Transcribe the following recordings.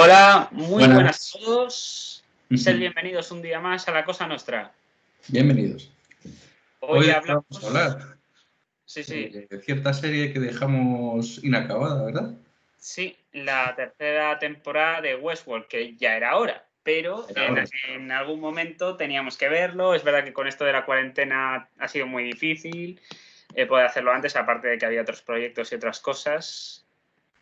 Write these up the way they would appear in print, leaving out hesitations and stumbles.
Hola, muy buenas Buenas. a todos. Sed bienvenidos un día más a La Cosa Nostra. Bienvenidos. Hoy Hoy vamos a hablamos... hablar Sí, de cierta serie que dejamos inacabada, ¿verdad? sí, la tercera temporada de Westworld, que ya era hora, pero Era hora. en algún momento teníamos que verlo. Es verdad que con esto de la cuarentena ha sido muy difícil poder hacerlo antes, aparte de que había otros proyectos y otras cosas.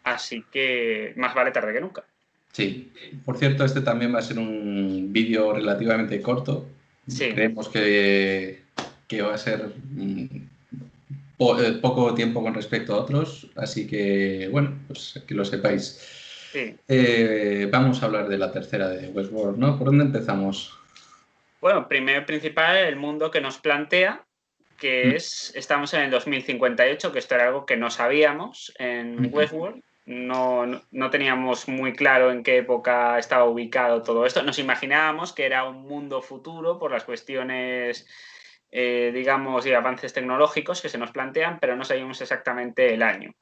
Así que más vale tarde que nunca. Sí. Por cierto, este también va a ser un vídeo relativamente corto. Sí. Creemos que va a ser poco tiempo con respecto a otros, así que, bueno, pues que lo sepáis. Sí. Vamos a hablar de la tercera de Westworld, ¿no? ¿Por dónde empezamos? Bueno, primero principal, el mundo que nos plantea, que estamos en el 2058, que esto era algo que no sabíamos en Westworld. No teníamos muy claro en qué época estaba ubicado todo esto. Nos imaginábamos que era un mundo futuro por las cuestiones, digamos, y avances tecnológicos que se nos plantean, pero no sabíamos exactamente el año,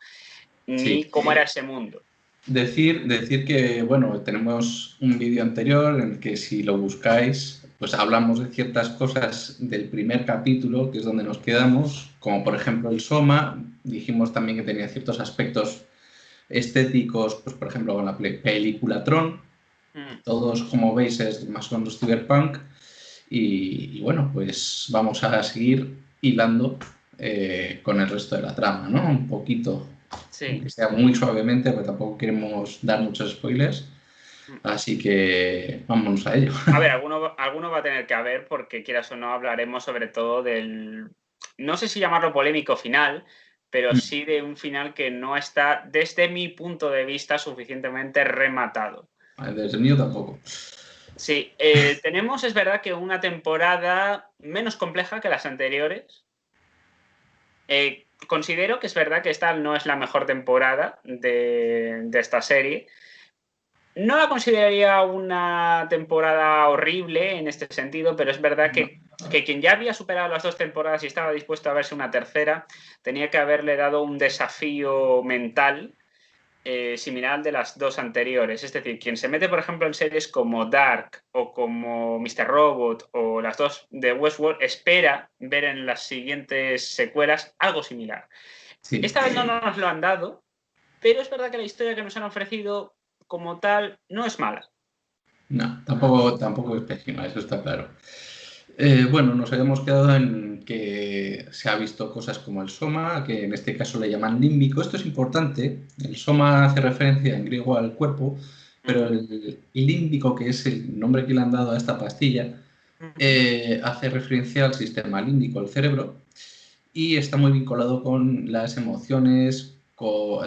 Sí. ni cómo era ese mundo. Decir que, bueno, tenemos un vídeo anterior en el que si lo buscáis, pues hablamos de ciertas cosas del primer capítulo, que es donde nos quedamos, como por ejemplo el Soma. Dijimos también que tenía ciertos aspectos estéticos, pues por ejemplo con la película Tron. Todos, como veis, es más o menos cyberpunk. Y bueno, pues vamos a seguir hilando con el resto de la trama, ¿no? Un poquito, Sí. aunque sea muy suavemente, porque tampoco queremos dar muchos spoilers. Así que vámonos a ello. A ver, alguno va a tener que haber, porque quieras o no, hablaremos sobre todo del, no sé si llamarlo polémico final, pero sí de un final que no está, desde mi punto de vista, suficientemente rematado. Desde el mío tampoco. Sí, tenemos, es verdad, que una temporada menos compleja que las anteriores. Considero que es verdad que esta no es la mejor temporada de esta serie. No la consideraría una temporada horrible en este sentido, pero es verdad que quien ya había superado las dos temporadas y estaba dispuesto a verse una tercera, tenía que haberle dado un desafío mental similar al de las dos anteriores. Es decir, quien se mete, por ejemplo, en series como Dark o como Mr. Robot o las dos de Westworld, espera ver en las siguientes secuelas algo similar. Sí. Esta vez no nos lo han dado, pero es verdad que la historia que nos han ofrecido como tal no es mala. No, tampoco es pésima, eso está claro. Bueno, nos habíamos quedado en que se ha visto cosas como el soma, que en este caso le llaman límbico. Esto es importante. El soma hace referencia en griego al cuerpo, pero el límbico, que es el nombre que le han dado a esta pastilla, hace referencia al sistema límbico, el cerebro, y está muy vinculado con las emociones,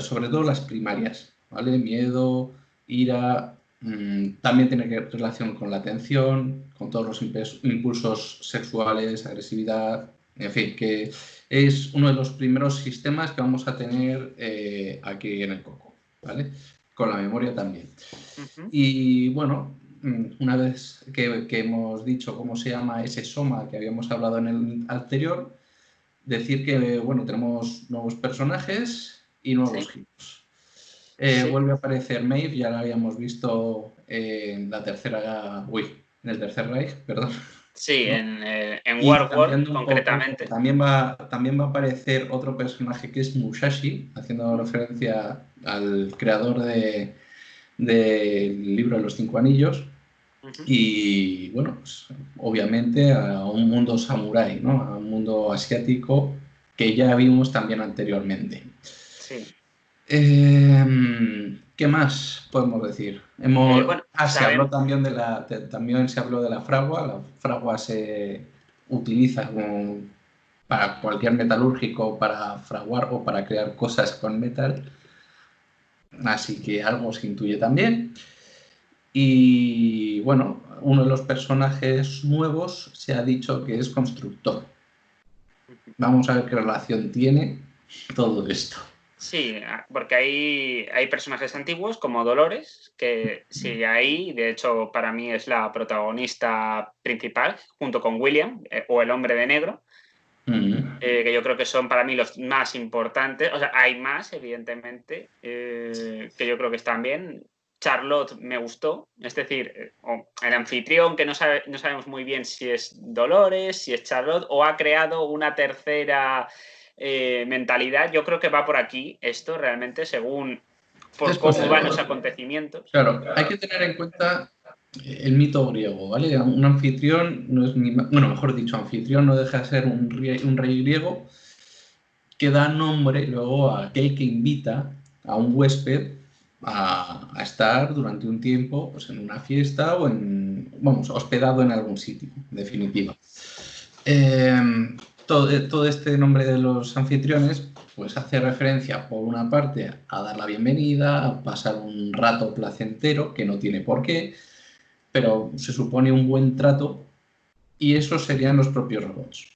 sobre todo las primarias, ¿vale? Miedo, ira, también tiene relación con la atención, con todos los impulsos sexuales, agresividad, en fin, que es uno de los primeros sistemas que vamos a tener aquí en el coco, ¿vale? Con la memoria también. Y bueno, una vez que hemos dicho cómo se llama ese soma que habíamos hablado en el anterior, decir que, bueno, tenemos nuevos personajes y nuevos Sí, giros. sí. Vuelve a aparecer Maeve, ya la habíamos visto en la tercera, en el Tercer Reich, perdón. Sí, ¿No? en Y Warworld, cambiando un poco, concretamente. también va a aparecer otro personaje que es Musashi, haciendo referencia al creador del libro de los Cinco Anillos. Y bueno, pues, obviamente a un mundo samurái, ¿no? A un mundo asiático que ya vimos también anteriormente. Sí. ¿Qué más podemos decir? Bueno, Se habló sabemos. también también se habló de la fragua. La fragua se utiliza para cualquier metalúrgico, para fraguar o para crear cosas con metal. Así que algo se intuye también. Y bueno, uno de los personajes nuevos se ha dicho que es constructor. Vamos a ver qué relación tiene todo esto. Sí, porque hay personajes antiguos como Dolores, que sigue ahí, de hecho para mí es la protagonista principal, junto con William, o el hombre de negro, que yo creo que son para mí los más importantes. O sea, hay más, evidentemente, que yo creo que están bien. Charlotte me gustó, es decir, el anfitrión que no sabemos muy bien si es Dolores, si es Charlotte, o ha creado una tercera mentalidad. Yo creo que va por aquí esto realmente, según por cómo van los acontecimientos. Claro, hay que tener en cuenta el mito griego, ¿vale? Un anfitrión no es ni... Bueno, mejor dicho, anfitrión no deja de ser un rey griego que da nombre luego a aquel que invita a un huésped a estar durante un tiempo pues, en una fiesta o hospedado en algún sitio, en definitiva. Todo este nombre de los anfitriones pues hace referencia, por una parte, a dar la bienvenida, a pasar un rato placentero, que no tiene por qué, pero se supone un buen trato, y esos serían los propios robots.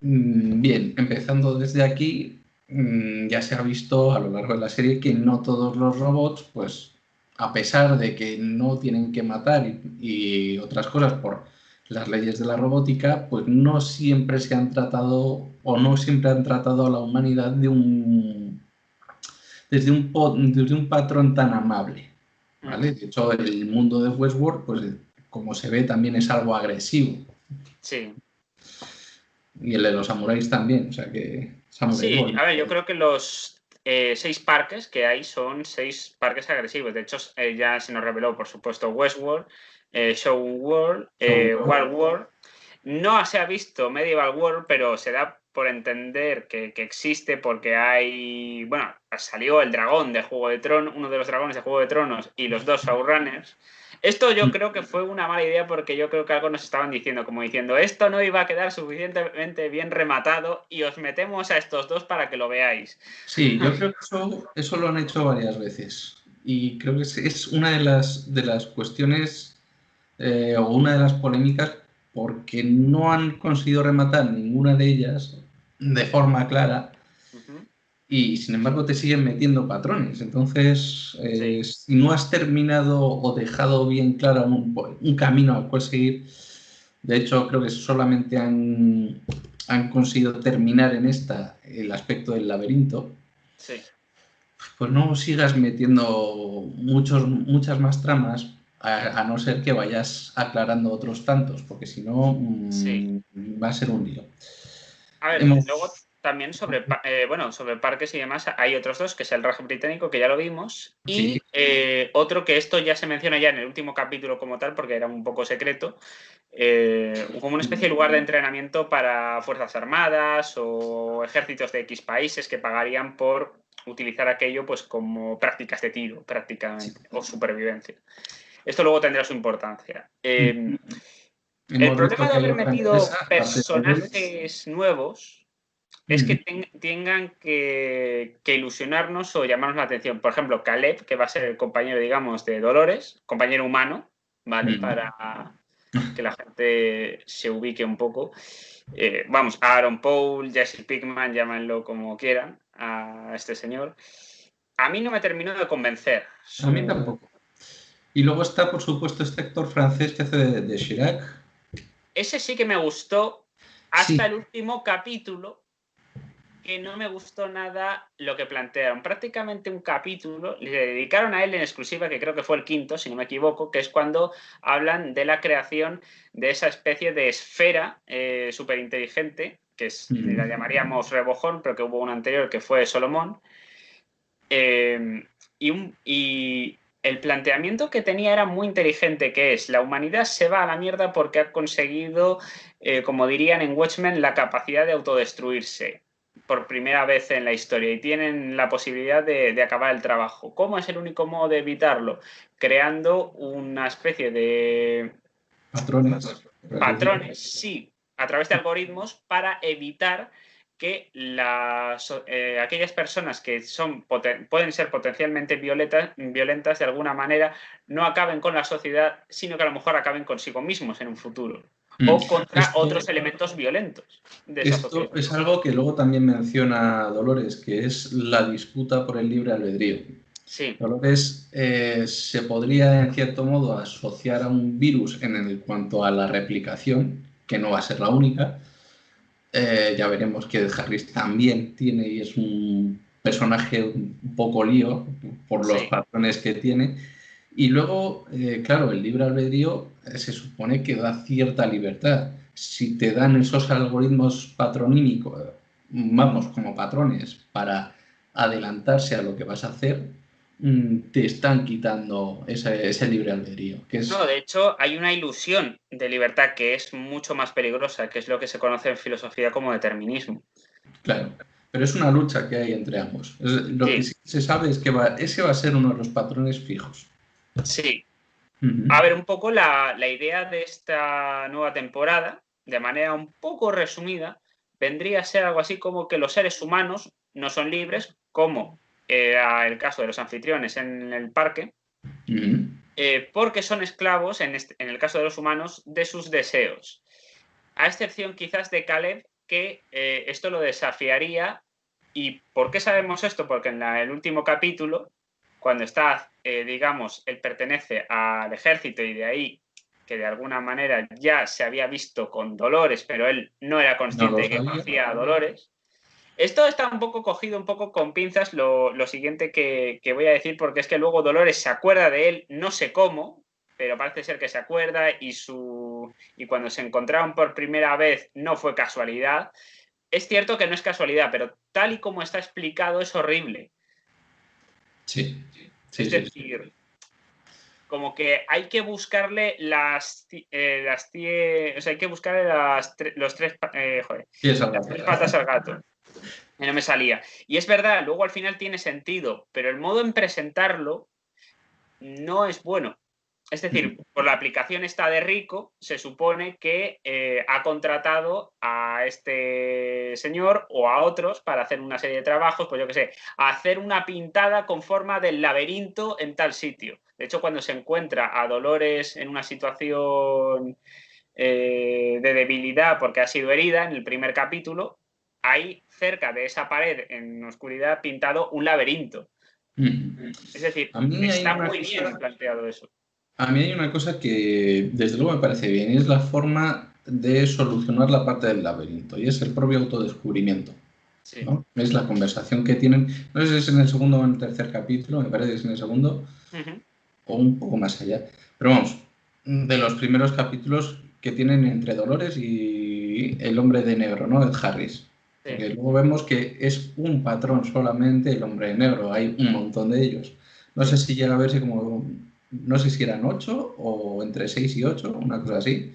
Bien, empezando desde aquí, ya se ha visto a lo largo de la serie que no todos los robots, pues a pesar de que no tienen que matar y otras cosas por las leyes de la robótica, pues no siempre se han tratado o no siempre han tratado a la humanidad desde un patrón tan amable, ¿vale? De hecho, el mundo de Westworld, pues como se ve, también es algo agresivo. Sí. Y el de los samuráis también, o sea que... Sí, a ver, yo creo que los 6 parques que hay son 6 parques agresivos. De hecho, ya se nos reveló, por supuesto, Westworld, Show World, Wild World. No se ha visto Medieval World, pero se da por entender que existe porque hay... Bueno, salió el dragón de Juego de Tronos, uno de los dragones de Juego de Tronos y los 2 Showrunners. Esto yo creo que fue una mala idea porque yo creo que algo nos estaban diciendo, como diciendo, esto no iba a quedar suficientemente bien rematado y os metemos a estos 2 para que lo veáis. Sí, yo creo que eso lo han hecho varias veces y creo que es una de las cuestiones o una de las polémicas porque no han conseguido rematar ninguna de ellas de forma clara. Y sin embargo te siguen metiendo patrones. Entonces, si no has terminado o dejado bien claro un camino al cual seguir, de hecho creo que solamente han conseguido terminar en el aspecto del laberinto, pues no sigas metiendo muchas más tramas, a no ser que vayas aclarando otros tantos, porque si no va a ser un lío. A ver, luego también sobre parques y demás hay otros 2, que es el Raj británico, que ya lo vimos, y otro que esto ya se menciona ya en el último capítulo como tal, porque era un poco secreto, como una especie de lugar de entrenamiento para fuerzas armadas o ejércitos de X países que pagarían por utilizar aquello pues como prácticas de tiro, prácticamente, o supervivencia. Esto luego tendrá su importancia. El problema de haber metido personajes nuevos es que tengan que ilusionarnos o llamarnos la atención. Por ejemplo, Caleb, que va a ser el compañero, digamos, de Dolores, compañero humano, ¿vale? Para que la gente se ubique un poco. Aaron Paul, Jesse Pinkman, llámenlo como quieran, a este señor. A mí no me terminó de convencer. A mí tampoco. Y luego está, por supuesto, este actor francés que hace de Chirac. Ese sí que me gustó hasta el último capítulo, que no me gustó nada lo que plantearon. Prácticamente un capítulo le dedicaron a él en exclusiva, que creo que fue el 5º, si no me equivoco, que es cuando hablan de la creación de esa especie de esfera súper inteligente, que la llamaríamos Rebojón, pero que hubo un anterior que fue Solomón. Y el planteamiento que tenía era muy inteligente, que es: la humanidad se va a la mierda porque ha conseguido, como dirían en Watchmen, la capacidad de autodestruirse por primera vez en la historia y tienen la posibilidad de acabar el trabajo. ¿Cómo es el único modo de evitarlo? Creando una especie de patrones, sí, a través de algoritmos para evitar que aquellas personas que pueden ser potencialmente violentas de alguna manera no acaben con la sociedad, sino que a lo mejor acaben consigo mismos en un futuro o contra otros elementos violentos de esa sociedad. Esto es algo que luego también menciona Dolores, que es la disputa por el libre albedrío. Sí. Dolores se podría, en cierto modo, asociar a un virus en cuanto a la replicación, que no va a ser la única. Ya veremos que Harris también tiene y es un personaje un poco lío, por los Sí. patrones que tiene. Y luego, claro, el libre albedrío se supone que da cierta libertad. Si te dan esos algoritmos patronímicos, vamos, como patrones, para adelantarse a lo que vas a hacer, te están quitando ese libre albedrío, que No, es, de hecho, hay una ilusión de libertad que es mucho más peligrosa, que es lo que se conoce en filosofía como determinismo. claro, pero es una lucha que hay entre ambos. Lo que Sí, sí se sabe es que ese va a ser uno de los patrones fijos. sí. Ujú, A ver, un poco la idea de esta nueva temporada, de manera un poco resumida, vendría a ser algo así como que los seres humanos no son libres, como era el caso de los anfitriones en el parque, ujú. porque son esclavos, en el caso de los humanos, de sus deseos. A excepción quizás de Caleb, que esto lo desafiaría. ¿Y por qué sabemos esto? Porque en el último capítulo, cuando está, digamos, él pertenece al ejército y de ahí que de alguna manera ya se había visto con Dolores, pero él no era No consciente lo de que sabía. conocía a Dolores. Esto está un poco cogido, un poco con pinzas, lo siguiente que voy a decir, porque es que luego Dolores se acuerda de él, no sé cómo, pero parece ser que se acuerda y cuando se encontraron por primera vez no fue casualidad. Es cierto que no es casualidad, pero tal y como está explicado es horrible. Sí, sí, Es sí, sí. decir, como que hay que buscarle o sea, hay que buscarle los tres, Pies al las gato. tres patas al gato. Y no me salía. Y es verdad, luego al final tiene sentido, pero el modo en presentarlo no es bueno. Es decir, por la aplicación esta de Rico, se supone que ha contratado a este señor o a otros para hacer una serie de trabajos, pues yo qué sé, hacer una pintada con forma del laberinto en tal sitio. De hecho, cuando se encuentra a Dolores en una situación de debilidad porque ha sido herida en el primer capítulo, hay cerca de esa pared en oscuridad pintado un laberinto. Mm. Es decir, A mí hay está una muy bien cosa, planteado eso. a mí hay una cosa que desde luego me parece bien y es la forma de solucionar la parte del laberinto y es el propio autodescubrimiento, Sí. ¿no? Es la conversación que tienen, no sé si es en el segundo o en el tercer capítulo, me parece que es en el segundo Uh-huh. o un poco más allá, pero vamos, de los primeros capítulos que tienen entre Dolores y el hombre de negro, ¿no? Ed Harris. Sí. Porque luego vemos que es un patrón solamente el hombre de negro, hay un montón de ellos. No sé Sí. si llega a verse como, no sé si eran 8 o entre 6 y 8, una cosa así.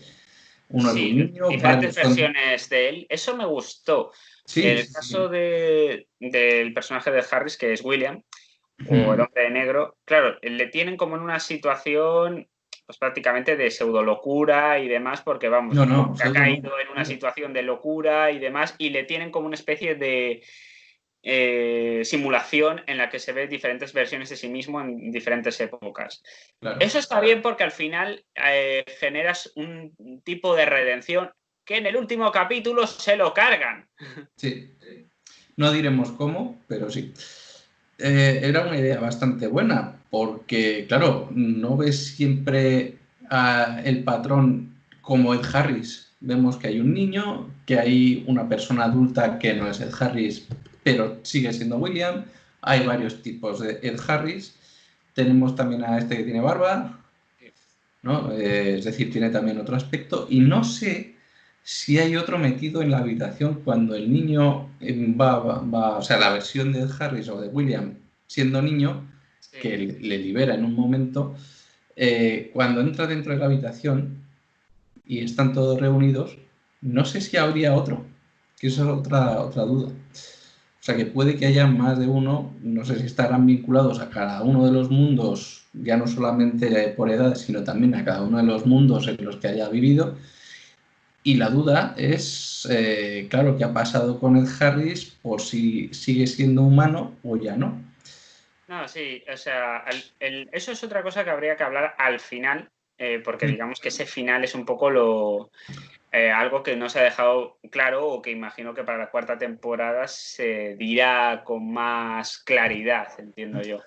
Uno es un Sí, niño, diferentes varios son... versiones de él. Eso me gustó. Sí, El sí, caso sí. del personaje de Harris, que es William, o el hombre de negro, claro, le tienen como en una situación pues prácticamente de pseudo locura y demás, porque vamos, No, como no, que ha pseudo no. caído en una situación de locura y demás, y le tienen como una especie de simulación en la que se ve diferentes versiones de sí mismo en diferentes épocas. Claro. Eso está bien porque al final generas un tipo de redención que en el último capítulo se lo cargan. Sí. No diremos cómo, pero sí. Era una idea bastante buena, porque, claro, no ves siempre el patrón como Ed Harris. Vemos que hay un niño, que hay una persona adulta que no es Ed Harris, pero sigue siendo William. Hay varios tipos de Ed Harris. Tenemos también a este que tiene barba, ¿no? Es decir, tiene también otro aspecto. Y no sé si hay otro metido en la habitación cuando el niño o sea, la versión de Harris o de William siendo niño, Sí. que le libera en un momento, cuando entra dentro de la habitación y están todos reunidos, no sé si habría otro, que esa es otra duda. O sea que puede que haya más de uno, no sé si estarán vinculados a cada uno de los mundos, ya no solamente por edad, sino también a cada uno de los mundos en los que haya vivido. Y la duda es, claro, qué ha pasado con Ed Harris por si sigue siendo humano o ya no. No, sí, o sea, eso es otra cosa que habría que hablar al final, porque digamos que ese final es un poco algo que no se ha dejado claro o que imagino que para la cuarta temporada se dirá con más claridad, entiendo yo.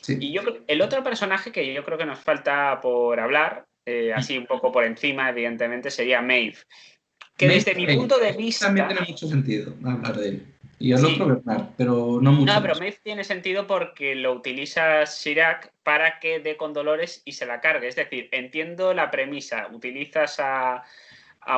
Y Sí. el otro personaje que yo creo que nos falta por hablar, así un poco por encima, evidentemente, sería Maeve, que Maeve desde mi Rey, punto de este también vista, tiene mucho sentido hablar de él. Y el otro Bernard, pero no mucho pero más. Maeve tiene sentido porque lo utiliza Sirac para que dé con Dolores y se la cargue. Es decir, entiendo la premisa. Utilizas a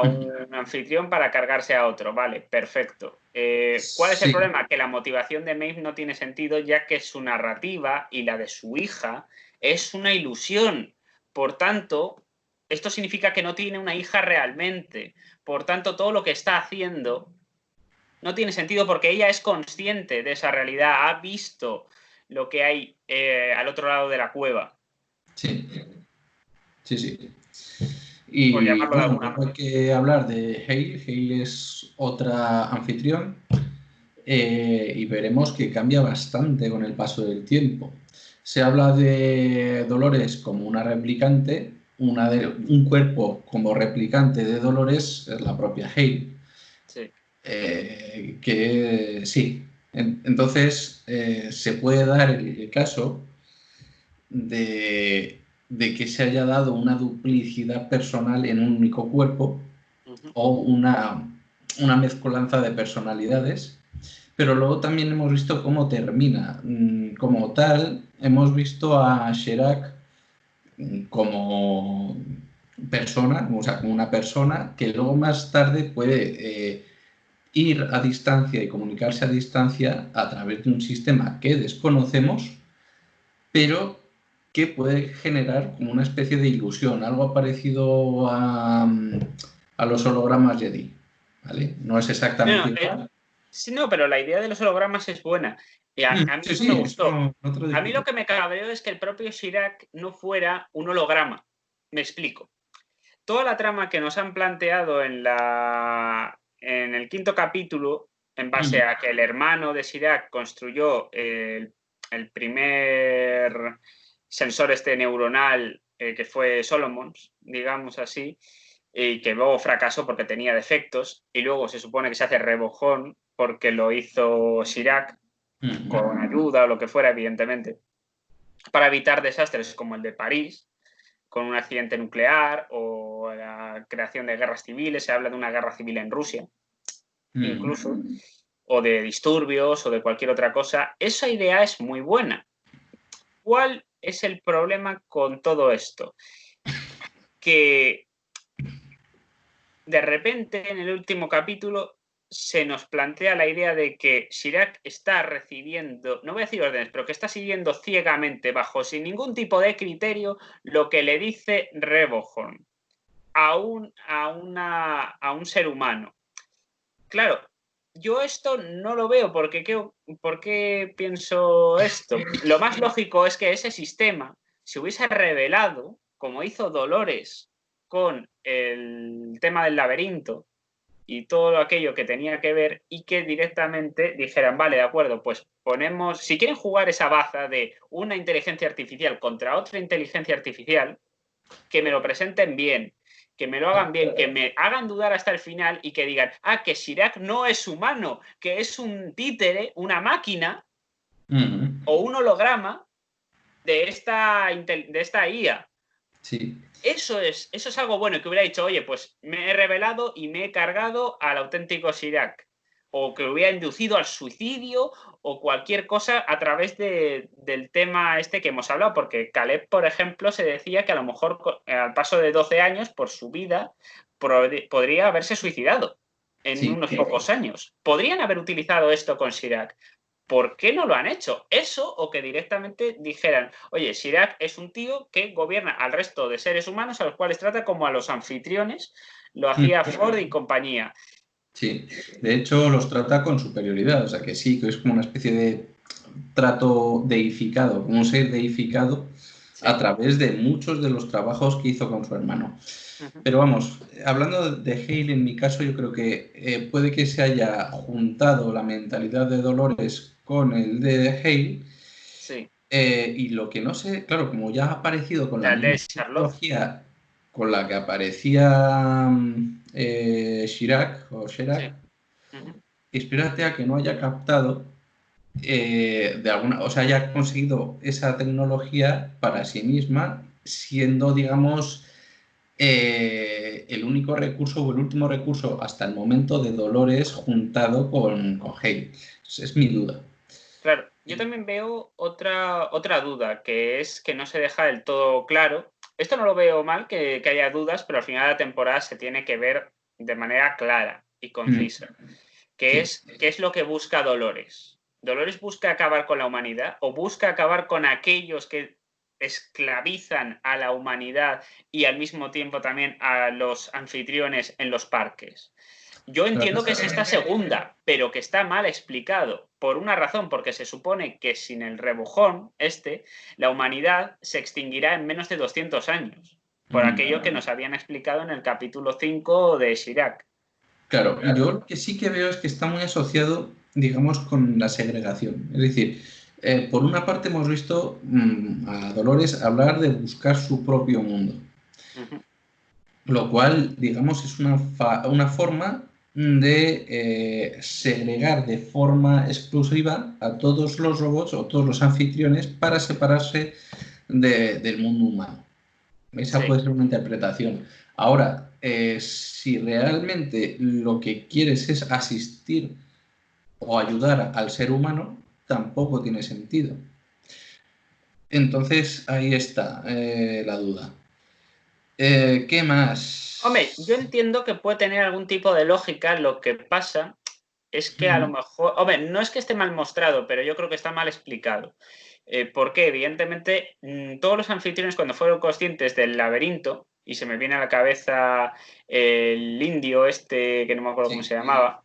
un anfitrión para cargarse a otro. Vale, perfecto. ¿Cuál es el Sí, problema? Que la motivación de Maeve no tiene sentido, ya que su narrativa y la de su hija es una ilusión. Por tanto, esto significa que no tiene una hija realmente. Por tanto, todo lo que está haciendo no tiene sentido porque ella es consciente de esa realidad, ha visto lo que hay al otro lado de la cueva. sí, sí. Por Y llamarlo de bueno, alguna luego hay manera. que hablar de Hale. Hale es otra anfitrión y veremos que cambia bastante con el paso del tiempo. Se habla de Dolores como una replicante, un cuerpo como replicante de Dolores es la propia Hale. Sí. Que sí. Entonces se puede dar el caso de que se haya dado una duplicidad personal en un único cuerpo o una mezcolanza de personalidades, pero luego también hemos visto cómo termina. Como tal, hemos visto a Sherak como persona, o sea, como una persona que luego más tarde puede ir a distancia y comunicarse a distancia a través de un sistema que desconocemos, pero que puede generar como una especie de ilusión, algo parecido a los hologramas Jedi. ¿Vale? No es exactamente igual. Sí, no, pero la idea de los hologramas es buena. Y a mí Sí, eso me sí, gustó. eso no te lo A mí lo discuto. que me cabreó es que el propio Sirac no fuera un holograma. Me explico. Toda la trama que nos han planteado en el quinto capítulo, en base a que el hermano de Sirac construyó el primer sensor neuronal que fue Solomons, digamos así, y que luego fracasó porque tenía defectos, y luego se supone que se hace rebojón porque lo hizo Sirac, con ayuda o lo que fuera, evidentemente, para evitar desastres como el de París, con un accidente nuclear o la creación de guerras civiles, se habla de una guerra civil en Rusia, incluso, o de disturbios o de cualquier otra cosa. Esa idea es muy buena. ¿Cuál es el problema con todo esto? Que de repente en el último capítulo se nos plantea la idea de que Sirac está recibiendo, no voy a decir órdenes, pero que está siguiendo ciegamente, bajo sin ningún tipo de criterio, lo que le dice Rebohorn a un ser humano. Claro, yo esto no lo veo porque ¿por qué pienso esto? Lo más lógico es que ese sistema se hubiese revelado, como hizo Dolores con el tema del laberinto y todo aquello que tenía que ver, y que directamente dijeran, vale, de acuerdo, pues ponemos, si quieren jugar esa baza de una inteligencia artificial contra otra inteligencia artificial, que me lo presenten bien, que me lo hagan bien, que me hagan dudar hasta el final y que digan, que Sirac no es humano, que es un títere, una máquina o un holograma de esta IA. Sí. Eso es algo bueno, que hubiera dicho, oye, pues me he revelado y me he cargado al auténtico Sirac. O que hubiera inducido al suicidio o cualquier cosa a través del tema este que hemos hablado. Porque Caleb, por ejemplo, se decía que a lo mejor al paso de 12 años, por su vida, podría haberse suicidado en Sí. unos pocos años. Podrían haber utilizado esto con Sirac. ¿Por qué no lo han hecho? Eso, o que directamente dijeran, oye, Sirac es un tío que gobierna al resto de seres humanos a los cuales trata como a los anfitriones, lo hacía Ford y compañía. Sí, de hecho los trata con superioridad, o sea que sí, que es como una especie de trato deificado, como un ser deificado Sí. a través de muchos de los trabajos que hizo con su hermano. Pero vamos, hablando de Hale, en mi caso, yo creo que puede que se haya juntado la mentalidad de Dolores con el de Hale. Sí. Y lo que no sé, claro, como ya ha aparecido con la La de misma Charlotte. tecnología con la que aparecía Chirac o Sí. Sherak, espérate a que no haya captado de alguna, o sea, haya conseguido esa tecnología para sí misma, siendo, digamos, el único recurso o el último recurso hasta el momento de Dolores juntado con Hale. Es mi duda. Claro, yo también veo otra duda, que es que no se deja del todo claro. Esto no lo veo mal, que haya dudas, pero al final de la temporada se tiene que ver de manera clara y concisa. Sí. ¿Qué es lo que busca Dolores? ¿Dolores busca acabar con la humanidad o busca acabar con aquellos que esclavizan a la humanidad y al mismo tiempo también a los anfitriones en los parques? Yo entiendo que es esta segunda, pero que está mal explicado. Por una razón, porque se supone que sin el rebujón, la humanidad se extinguirá en menos de 200 años. Por aquello que nos habían explicado en el capítulo 5 de Chirac. Claro, yo lo que sí que veo es que está muy asociado, digamos, con la segregación. Es decir, por una parte hemos visto a Dolores hablar de buscar su propio mundo, lo cual, digamos, es una forma de segregar de forma exclusiva a todos los robots o todos los anfitriones para separarse del mundo humano. Esa Sí. puede ser una interpretación. Ahora, si realmente lo que quieres es asistir o ayudar al ser humano, tampoco tiene sentido. Entonces, ahí está la duda. ¿Qué más? Hombre, yo entiendo que puede tener algún tipo de lógica. Lo que pasa es que a lo mejor, hombre, no es que esté mal mostrado, pero yo creo que está mal explicado. Porque evidentemente todos los anfitriones cuando fueron conscientes del laberinto, y se me viene a la cabeza el indio que no me acuerdo cómo se llamaba,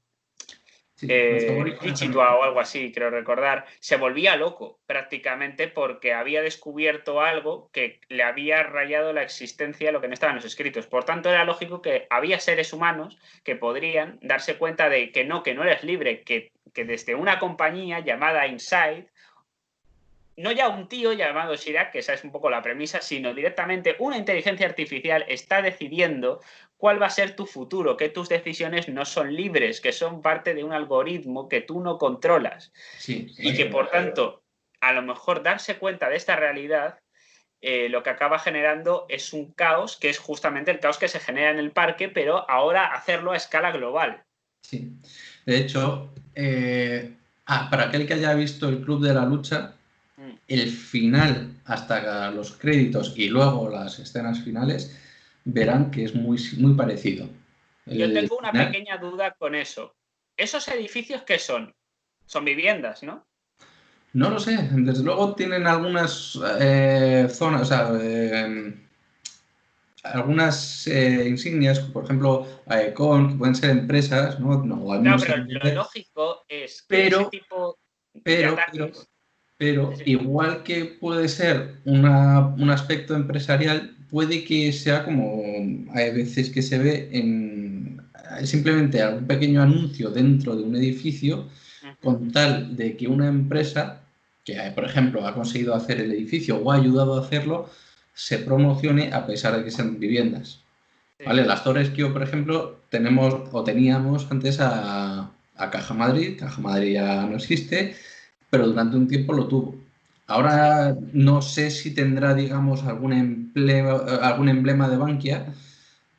Sí, nuestro aborigen Ichitua o algo así, creo recordar, se volvía loco prácticamente porque había descubierto algo que le había rayado la existencia, lo que no estaba en los escritos. Por tanto, era lógico que había seres humanos que podrían darse cuenta de que no eres libre, que desde una compañía llamada Inside, no ya un tío llamado Chirac, que esa es un poco la premisa, sino directamente una inteligencia artificial está decidiendo cuál va a ser tu futuro, que tus decisiones no son libres, que son parte de un algoritmo que tú no controlas. Sí, Y que, por tanto, a lo mejor darse cuenta de esta realidad, lo que acaba generando es un caos, que es justamente el caos que se genera en el parque, pero ahora hacerlo a escala global. sí. De hecho, para aquel que haya visto el Club de la Lucha, el final hasta los créditos y luego las escenas finales, verán que es muy parecido. Yo El tengo una final, pequeña duda con eso. ¿Esos edificios qué son? Son viviendas, ¿no? no lo sé, desde luego tienen algunas zonas, o sea, algunas insignias, por ejemplo, AECON, que pueden ser empresas, ¿no? No, o al Claro, menos pero se lo puede, lógico es que ese pero, tipo de pero, pero, ataques... Sí, pero, sí. igual que puede ser un aspecto empresarial, puede que sea como hay veces que se ve en simplemente algún pequeño anuncio dentro de un edificio con tal de que una empresa que, por ejemplo, ha conseguido hacer el edificio o ha ayudado a hacerlo, se promocione a pesar de que sean viviendas. Sí. ¿Vale? Las Torres Kio, por ejemplo, tenemos o teníamos antes a Caja Madrid. Caja Madrid ya no existe, pero durante un tiempo lo tuvo. Sí. Ahora no sé si tendrá, digamos, algún emblema de Bankia,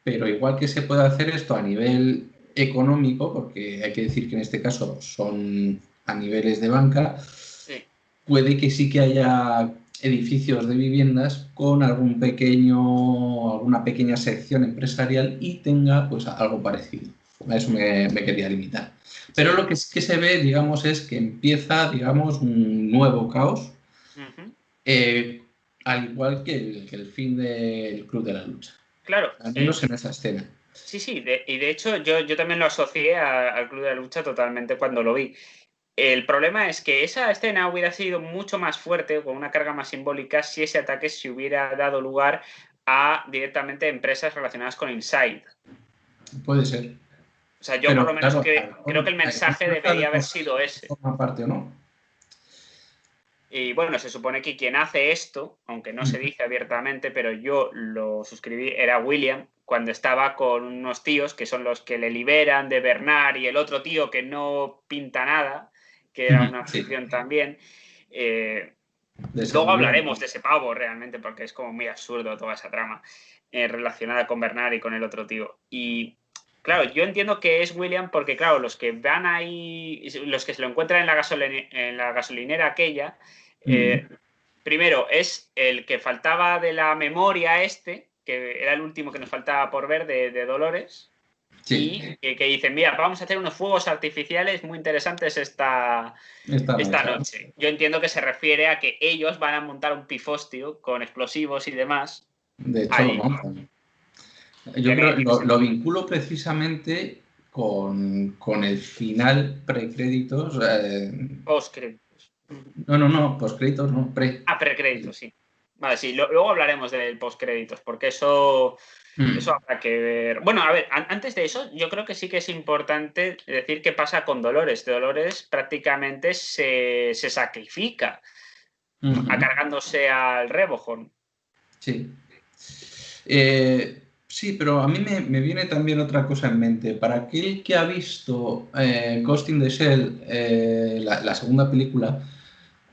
pero igual que se puede hacer esto a nivel económico, porque hay que decir que en este caso son a niveles de banca, Sí. puede que sí que haya edificios de viviendas con alguna pequeña sección empresarial y tenga pues algo parecido. A eso me quería limitar. Pero Sí. lo que sí que se ve, digamos, es que empieza, digamos, un nuevo caos, eh, al igual que el fin del Club de la Lucha. Claro. Al menos en esa escena. Sí, sí. Y de hecho yo también lo asocié al Club de la Lucha totalmente cuando lo vi. El problema es que esa escena hubiera sido mucho más fuerte, con una carga más simbólica, si ese ataque se hubiera dado lugar a directamente empresas relacionadas con Inside. Puede ser. O sea, yo por Pero lo menos claro, creo que el mensaje no debería haber sabemos sido si ese. forma parte o no. Y bueno, se supone que quien hace esto, aunque no se dice abiertamente, pero yo lo suscribí, era William, cuando estaba con unos tíos que son los que le liberan de Bernard y el otro tío que no pinta nada, que era una Sí. afición también. de Luego seguridad. hablaremos de ese pavo realmente, porque es como muy absurdo toda esa trama relacionada con Bernard y con el otro tío. Y claro, yo entiendo que es William porque, claro, los que van ahí, los que se lo encuentran en la gasolinera aquella, primero es el que faltaba de la memoria que era el último que nos faltaba por ver de Dolores. Sí, Y que dicen, mira, vamos a hacer unos fuegos artificiales muy interesantes esta noche. Yo entiendo que se refiere a que ellos van a montar un pifostio con explosivos y demás. de hecho lo Ahí. montan. Yo creo que lo vinculo precisamente con el final precréditos. Postcréditos. No, postcréditos no, pre. Precréditos, sí. Vale, sí, luego hablaremos del postcréditos, porque eso habrá que ver. Bueno, a ver, antes de eso, yo creo que sí que es importante decir qué pasa con Dolores. Dolores prácticamente se sacrifica cargándose al Reborn. Sí. Sí, pero a mí me viene también otra cosa en mente. Para aquel que ha visto Ghost in the Shell, la segunda película,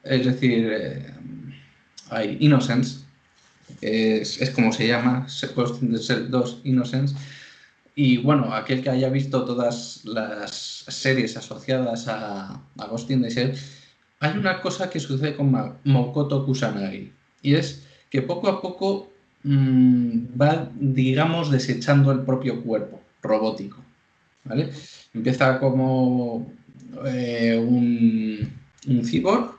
es decir, Innocence, es como se llama, Ghost in the Shell 2, Innocence. Y bueno, aquel que haya visto todas las series asociadas a Ghost in the Shell, hay una cosa que sucede con Makoto Kusanagi, y es que poco a poco va, digamos, desechando el propio cuerpo robótico, ¿vale? Empieza como un cyborg,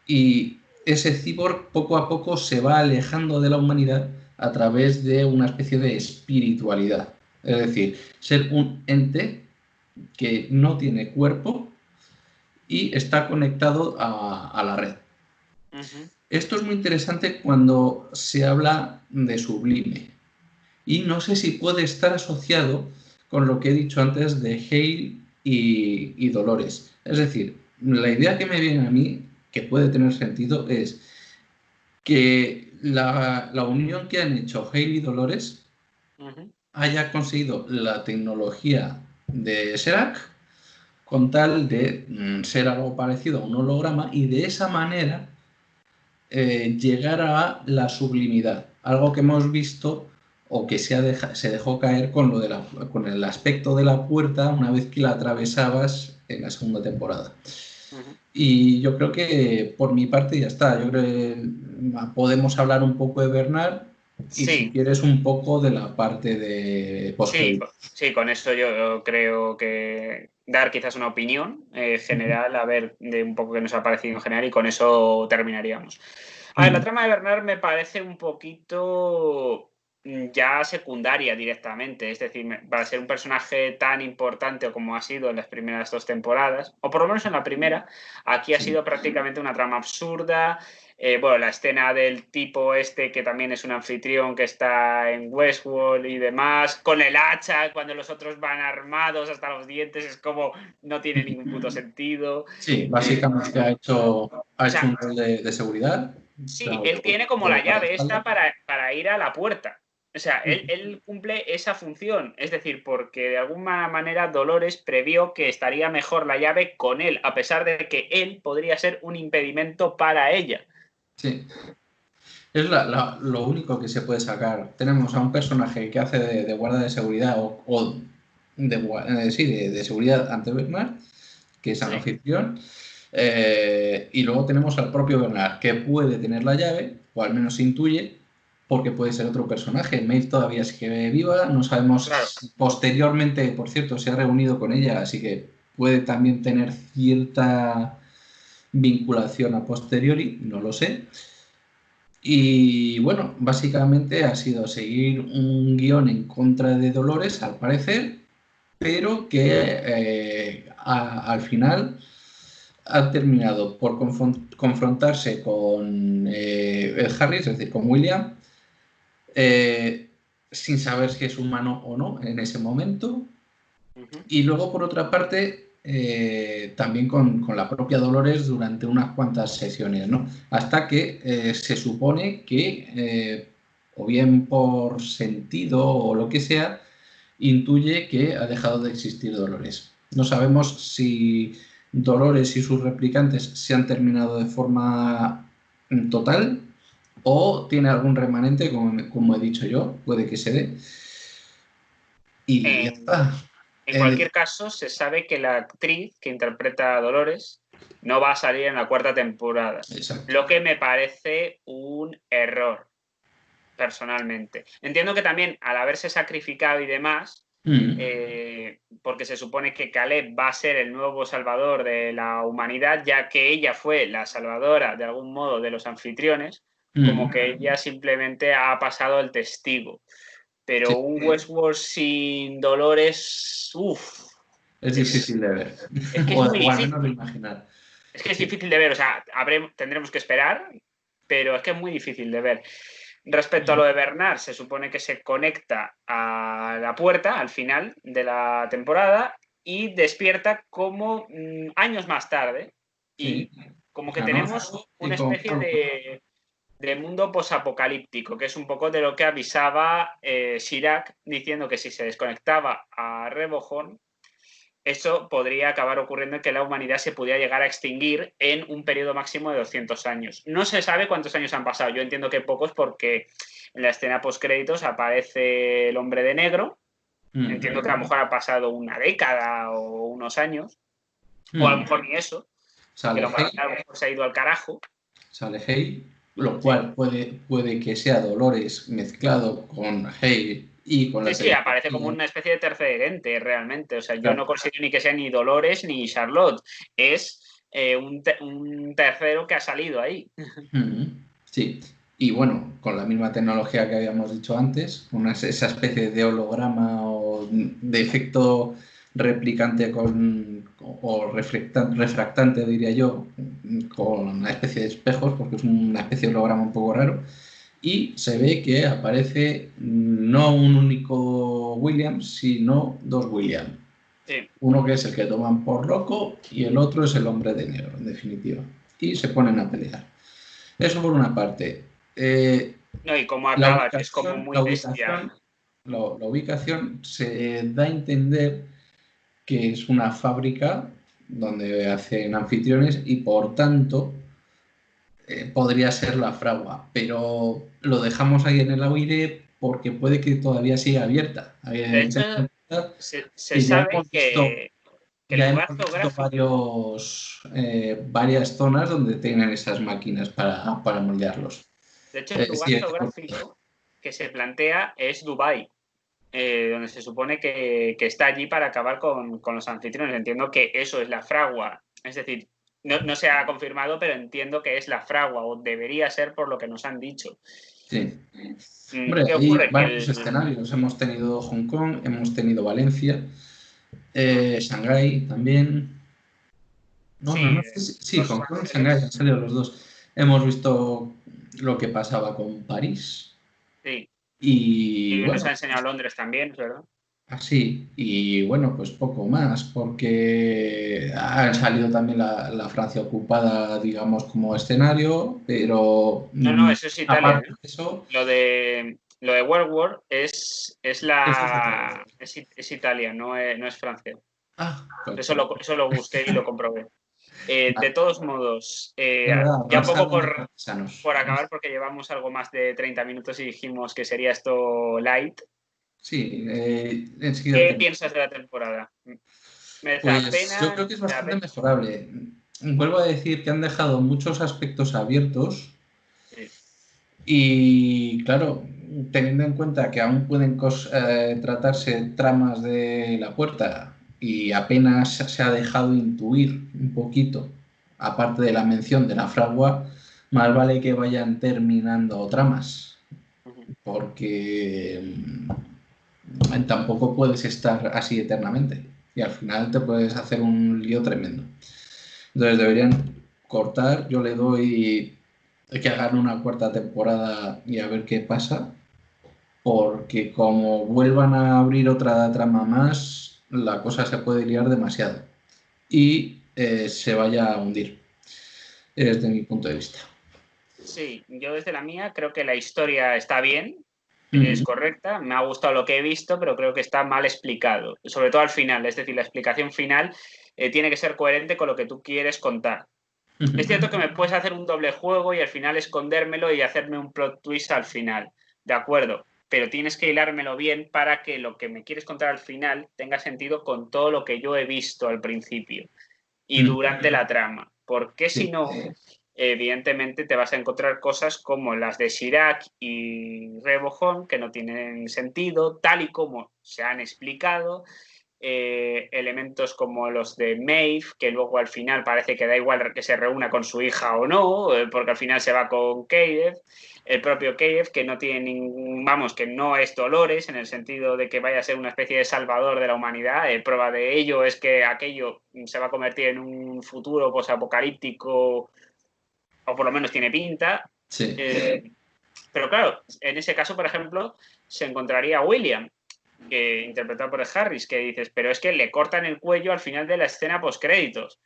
y ese cyborg poco a poco se va alejando de la humanidad a través de una especie de espiritualidad. Es decir, ser un ente que no tiene cuerpo y está conectado a la red. Esto es muy interesante cuando se habla de sublime. Y no sé si puede estar asociado con lo que he dicho antes de Hale y Dolores. Es decir, la idea que me viene a mí, que puede tener sentido, es que la unión que han hecho Hale y Dolores haya conseguido la tecnología de Serac con tal de ser algo parecido a un holograma y de esa manera llegar a la sublimidad, algo que hemos visto o que se dejó caer con con el aspecto de la puerta una vez que la atravesabas en la segunda temporada. Y yo creo que por mi parte ya está. Yo creo que podemos hablar un poco de Bernard y si quieres un poco de la parte de post-créditos. Sí, con eso yo creo que dar quizás una opinión general, a ver, de un poco qué nos ha parecido en general, y con eso terminaríamos. A ver, la trama de Bernard me parece un poquito ya secundaria directamente, es decir, para ser un personaje tan importante como ha sido en las primeras 2 temporadas, o por lo menos en la primera, aquí ha sido prácticamente una trama absurda. Bueno, la escena del tipo que también es un anfitrión que está en Westworld y demás, con el hacha, cuando los otros van armados hasta los dientes, es como no tiene ningún puto sentido. Sí, básicamente ha hecho un rol de seguridad. Sí, él tiene como la llave esta para ir a la puerta. O sea, él cumple esa función. Es decir, porque de alguna manera Dolores previó que estaría mejor la llave con él, a pesar de que él podría ser un impedimento para ella. Sí. Es lo único que se puede sacar. Tenemos a un personaje que hace de guarda de seguridad o de seguridad ante Bernard, que es anfitrión. Y luego tenemos al propio Bernard, que puede tener la llave, o al menos se intuye, porque puede ser otro personaje. Maeve todavía sigue viva, no sabemos si posteriormente, por cierto, se ha reunido con ella, así que puede también tener cierta vinculación a posteriori, no lo sé. Y bueno, básicamente ha sido seguir un guión en contra de Dolores, al parecer, pero que al final ha terminado por confrontarse con el Harris, es decir, con William, sin saber si es humano o no en ese momento. Y luego, por otra parte, también con la propia Dolores durante unas cuantas sesiones, ¿no? Hasta que se supone que, o bien por sentido o lo que sea, intuye que ha dejado de existir Dolores. No sabemos si Dolores y sus replicantes se han terminado de forma en total, o tiene algún remanente, como he dicho yo, puede que se dé. Y ya está. En cualquier caso, se sabe que la actriz que interpreta a Dolores no va a salir en la cuarta temporada. Exacto. Lo que me parece un error, personalmente. Entiendo que también, al haberse sacrificado y demás, porque se supone que Caleb va a ser el nuevo salvador de la humanidad, ya que ella fue la salvadora, de algún modo, de los anfitriones, como que ella simplemente ha pasado el testigo. Pero Sí. un Westworld sin Dolores, uff. Es difícil de ver. Es que es o muy al menos de difícil. imaginar. Es que es Sí. difícil de ver, o sea, tendremos que esperar, pero es que es muy difícil de ver. Respecto a lo de Bernard, se supone que se conecta a la puerta al final de la temporada y despierta como años más tarde. Sí. Y como que tenemos Canónico y una con especie de mundo posapocalíptico, que es un poco de lo que avisaba Chirac, diciendo que si se desconectaba a Rehoboam, eso podría acabar ocurriendo en que la humanidad se pudiera llegar a extinguir en un periodo máximo de 200 años. No se sabe cuántos años han pasado. Yo entiendo que pocos, porque en la escena postcréditos aparece el hombre de negro. Entiendo que a lo mejor ha pasado una década o unos años, o a lo mejor ni eso, que Sale la Hey, humanidad a lo mejor se ha ido al carajo. sale Hey, lo cual puede que sea Dolores mezclado con Hey y con la Sí, aparece como tecnología. una especie de tercer ente realmente. O sea, yo Claro. no considero ni que sea ni Dolores ni Charlotte. Es un tercero que ha salido ahí. Sí, y bueno, con la misma tecnología que habíamos dicho antes, esa especie de holograma o de efecto replicante o refractante, diría yo, con una especie de espejos, porque es una especie de holograma un poco raro, y se ve que aparece no un único Williams, sino dos Williams. Sí. Uno que es el que toman por loco y el otro es el hombre de negro, en definitiva. Y se ponen a pelear. Eso por una parte. No, y cómo La acaba, que es como ubicación, la muy bestia. ubicación, la ubicación se da a entender que es una fábrica donde hacen anfitriones y por tanto podría ser la fragua, pero lo dejamos ahí en el aire porque puede que todavía siga abierta. De hecho, Ten en cuenta se que sabe que el ya lugar hemos visto geográfico, varias zonas donde tienen esas máquinas para moldearlos. de hecho, el lugar Sí, geográfico que se plantea es Dubái, donde se supone que está allí para acabar con los anfitriones. Entiendo que eso es la fragua. Es decir, no se ha confirmado, pero entiendo que es la fragua, o debería ser por lo que nos han dicho. sí. Hombre, ¿Qué hay ocurre? varios escenarios. Hemos tenido Hong Kong, hemos tenido Valencia, Shanghái también. No sé sí, Hong Kong y Shanghái han salido los dos. Hemos visto lo que pasaba con París Sí, y y nos ha bueno, enseñado Londres también, ¿verdad? así. Y bueno, pues poco más, porque ha salido también la Francia ocupada, digamos, como escenario, pero No, eso es Italia, aparte ¿eh? de eso, Lo de World War es eso es otra cosa. Italia, no es Francia. Ah, pues, Eso lo busqué y lo comprobé. De todos modos, es verdad, ya un poco rascando de artesanos. por acabar, porque llevamos algo más de 30 minutos y dijimos que sería esto light. Sí, enseguida ¿Qué te... piensas de la temporada? ¿Merece la Pues yo pena? creo que es ¿No te da bastante pena? mejorable. Vuelvo a decir que han dejado muchos aspectos abiertos Sí. y, claro, teniendo en cuenta que aún pueden tratarse tramas de la puerta y apenas se ha dejado intuir un poquito, aparte de la mención de la fragua, más vale que vayan terminando tramas, porque tampoco puedes estar así eternamente y al final te puedes hacer un lío tremendo. Entonces deberían cortar, yo le doy que hagan una cuarta temporada y a ver qué pasa, porque como vuelvan a abrir otra trama más, la cosa se puede liar demasiado y se vaya a hundir, desde mi punto de vista. Sí, yo desde la mía creo que la historia está bien, es Mm, correcta, me ha gustado lo que he visto, pero creo que está mal explicado, sobre todo al final, es decir, la explicación final tiene que ser coherente con lo que tú quieres contar. Es cierto que me puedes hacer un doble juego y al final escondérmelo y hacerme un plot twist al final. De acuerdo, pero tienes que hilármelo bien para que lo que me quieres contar al final tenga sentido con todo lo que yo he visto al principio y durante la trama. Porque si no, evidentemente te vas a encontrar cosas como las de Chirac y Rehoboam que no tienen sentido, tal y como se han explicado. Elementos como los de Maeve, que luego al final parece que da igual que se reúna con su hija o no, porque al final se va con Caleb, el propio Caleb, que no tiene ningún, vamos, que no es Dolores, en el sentido de que vaya a ser una especie de salvador de la humanidad. Prueba de ello es que aquello se va a convertir en un futuro posapocalíptico, o por lo menos tiene pinta. Sí. Pero claro, en ese caso, por ejemplo, se encontraría William, que interpretado por Harris, que dices, pero es que le cortan el cuello al final de la escena postcréditos.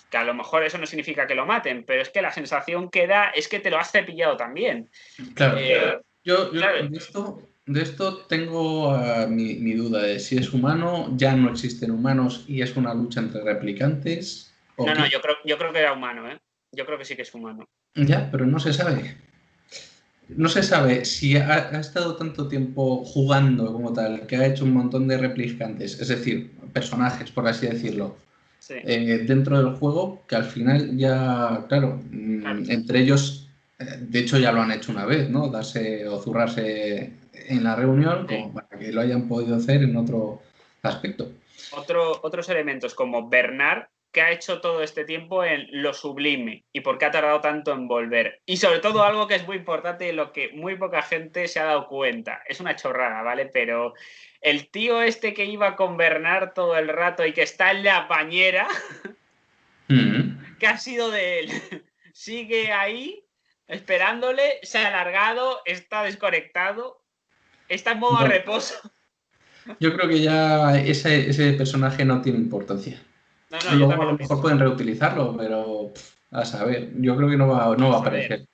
Que a lo mejor eso no significa que lo maten, pero es que la sensación que da es que te lo has cepillado también. Claro. Yo claro. de esto tengo mi duda de si es humano, ya no existen humanos y es una lucha entre replicantes. No, yo creo que era humano, ¿eh? Yo creo que sí que es humano. Ya, pero no se sabe. No se sabe si ha estado tanto tiempo jugando como tal, que ha hecho un montón de replicantes, es decir, personajes, por así decirlo, Sí. dentro del juego, que al final ya, claro, entre ellos, de hecho ya lo han hecho una vez, ¿no? Darse o zurrarse en la reunión, como para que lo hayan podido hacer en otro aspecto. Otros elementos como Bernard, que ha hecho todo este tiempo en lo sublime y por qué ha tardado tanto en volver. Y sobre todo algo que es muy importante y lo que muy poca gente se ha dado cuenta. Es una chorrada, ¿vale? Pero el tío este que iba con Bernard todo el rato y que está en la bañera, ¿qué ha sido de él? Sigue ahí esperándole, se ha alargado, está desconectado, está en modo reposo. Yo creo que ya ese personaje no tiene importancia. No, Luego a lo mejor pueden reutilizarlo, pero a saber, yo creo que no va a aparecer.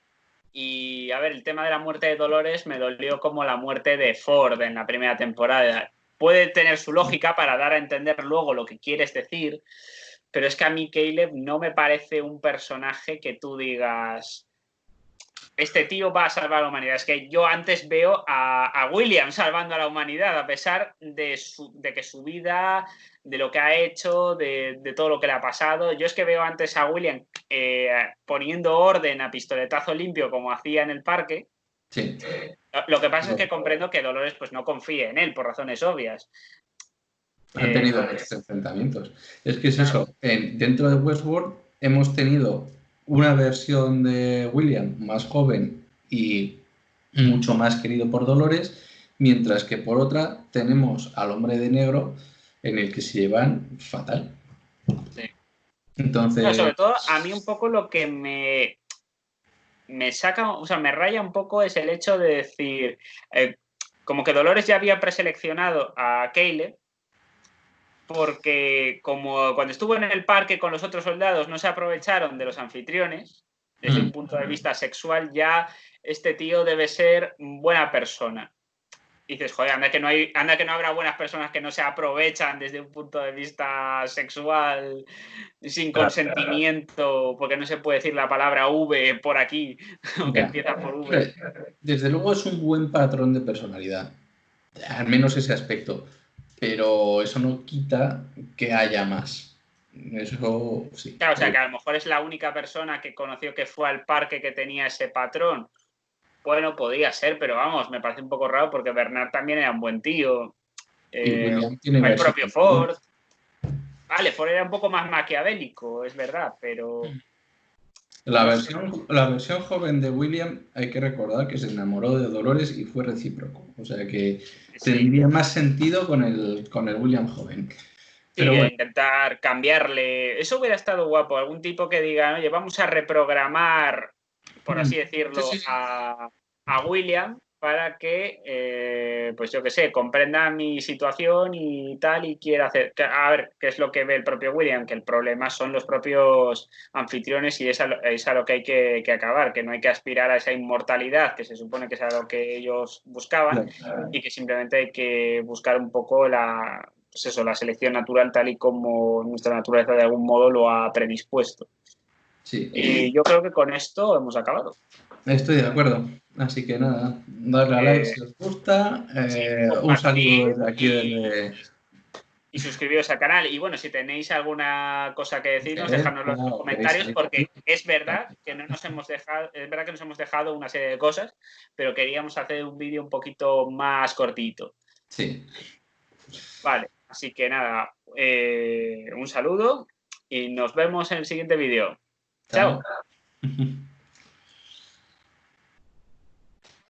Y a ver, el tema de la muerte de Dolores me dolió como la muerte de Ford en la primera temporada. Puede tener su lógica para dar a entender luego lo que quieres decir, pero es que a mí Caleb no me parece un personaje que tú digas, este tío va a salvar a la humanidad. Es que yo antes veo a William salvando a la humanidad, a pesar de que su vida, de lo que ha hecho, de todo lo que le ha pasado. Yo es que veo antes a William poniendo orden a pistoletazo limpio como hacía en el parque. Sí. Lo que pasa es que comprendo que Dolores pues no confíe en él por razones obvias. Han tenido muchos enfrentamientos. Es que es eso, dentro de Westworld hemos tenido una versión de William más joven y mucho más querido por Dolores, mientras que por otra tenemos al hombre de negro en el que se llevan fatal. Sí. Entonces... No, sobre todo, a mí un poco lo que me saca, o sea, me raya un poco es el hecho de decir, como que Dolores ya había preseleccionado a Caleb, porque como cuando estuvo en el parque con los otros soldados no se aprovecharon de los anfitriones, desde un punto de vista sexual, ya este tío debe ser buena persona. Y dices, joder, anda que no habrá buenas personas que no se aprovechan desde un punto de vista sexual sin consentimiento, porque no se puede decir la palabra V por aquí, aunque empieza por V. Desde luego es un buen patrón de personalidad, al menos ese aspecto, pero eso no quita que haya más. Eso sí. Claro, o sea, que a lo mejor es la única persona que conoció que fue al parque que tenía ese patrón. Bueno, podía ser, pero vamos, me parece un poco raro porque Bernard también era un buen tío. El propio Ford. Vale, Ford era un poco más maquiavélico, es verdad, pero... La versión joven de William, hay que recordar que se enamoró de Dolores y fue recíproco. O sea que tendría más sentido con el William joven. Pero sí, bueno. Intentar cambiarle. Eso hubiera estado guapo. Algún tipo que diga, oye, vamos a reprogramar, por así decirlo, a William para que, pues yo qué sé, comprenda mi situación y tal y quiera hacer... A ver, qué es lo que ve el propio William, que el problema son los propios anfitriones y es a lo que hay que acabar, que no hay que aspirar a esa inmortalidad, que se supone que es a lo que ellos buscaban, y que simplemente hay que buscar un poco la selección natural tal y como nuestra naturaleza de algún modo lo ha predispuesto. Sí. Y yo creo que con esto hemos acabado. Estoy de acuerdo. Así que nada, darle a like si os gusta. Sí, Un saludo compartir desde aquí, y suscribiros al canal. Y bueno, si tenéis alguna cosa que decirnos, dejadnoslo en los o queréis comentarios, salir. porque es verdad que no nos hemos dejado, es verdad que nos hemos dejado una serie de cosas, pero queríamos hacer un vídeo un poquito más cortito. Sí. Vale, así que nada, un saludo y nos vemos en el siguiente vídeo. Chao. Chao.